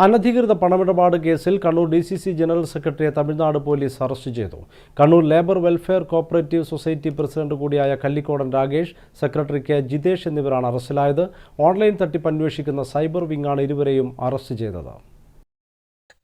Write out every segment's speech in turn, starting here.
അനധികൃത പണമിടപാട് കേസിൽ കണ്ണൂർ DCC ജനറൽ സെക്രട്ടറിയെ തമിഴ്നാട് പോലീസ് അറസ്റ്റ് ചെയ്തു. Kannur labour welfare cooperative society president കൂടിയായ കല്ലിക്കോടൻ രാഗേഷ്, സെക്രട്ടറി K. ജിതേഷ് എന്നിവരാണ് അറസ്റ്റിലായത്. ഓൺലൈൻ തട്ടിപ്പ് അന്വേഷിക്കുന്ന സൈബർ വിങ്ങാണ് ഇരുവരെയും അറസ്റ്റ് ചെയ്തത്.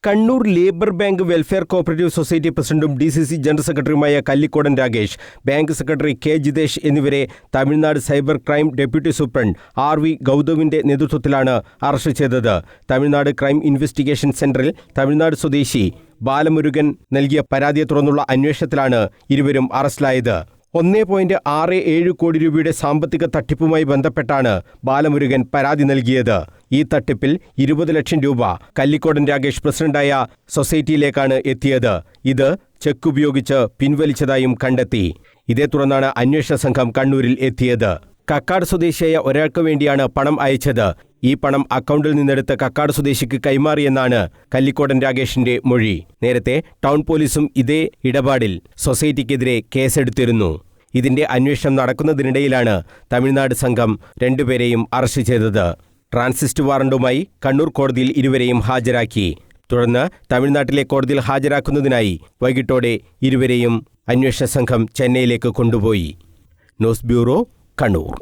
Kannur labour bank welfare cooperative society പ്രസിഡന്റും DCC ജനറൽ സെക്രട്ടറിയുമായ Kallikodan Ragesh, bank secretary K. Jithesh എന്നിവരെ Tamil Nadu cyber crime deputy superintendent RV ഗൗതമിന്റെ നേതൃത്വത്തിലാണ് അറസ്റ്റ് ചെയ്തത്. തമിഴ്നാട് ക്രൈം ഇൻവെസ്റ്റിഗേഷൻ സെന്ററിൽ തമിഴ്നാട് സ്വദേശി ബാലമുരുകൻ നൽകിയ പരാതിയെ തുടർന്നുള്ള അന്വേഷണത്തിലാണ് ഇരുവരും അറസ്റ്റിലായത്. 1.67 കോടി രൂപയുടെ സാമ്പത്തിക തട്ടിപ്പുമായി ബന്ധപ്പെട്ടാണ് ബാലമുരുകൻ പരാതി നൽകിയത്. ഈ തട്ടിപ്പിൽ 20 ലക്ഷം രൂപ കല്ലിക്കോടൻ രാഗേഷ് പ്രസിഡന്റായ സൊസൈറ്റിയിലേക്കാണ് എത്തിയത്. ഇത് ചെക്ക് ഉപയോഗിച്ച് പിൻവലിച്ചതായും കണ്ടെത്തി. ഇതേ തുടർന്നാണ് അന്വേഷണ സംഘം കണ്ണൂരിൽ എത്തിയത്. കക്കാട് സ്വദേശിയായ ഒരാൾക്ക് വേണ്ടിയാണ് പണം അയച്ചത്. ഈ പണം അക്കൗണ്ടിൽ നിന്നെടുത്ത് കക്കാട് സ്വദേശിക്ക് കൈമാറിയെന്നാണ് കല്ലിക്കോടൻ രാഗേഷിന്റെ മൊഴി. നേരത്തെ ടൗൺ പോലീസും ഇതേ ഇടപാടിൽ സൊസൈറ്റിക്കെതിരെ കേസെടുത്തിരുന്നു. ഇതിന്റെ അന്വേഷണം നടക്കുന്നതിനിടയിലാണ് തമിഴ്നാട് സംഘം രണ്ടുപേരെയും അറസ്റ്റ് ചെയ്തത്. ട്രാൻസിസ്റ്റ് വാറണ്ടുമായി കണ്ണൂർ കോടതിയിൽ ഇരുവരെയും ഹാജരാക്കി. തുടർന്ന് തമിഴ്നാട്ടിലെ കോടതിയിൽ ഹാജരാക്കുന്നതിനായി വൈകിട്ടോടെ ഇരുവരെയും അന്വേഷണ സംഘം ചെന്നൈയിലേക്ക് കൊണ്ടുപോയി. News bureau, Kannur.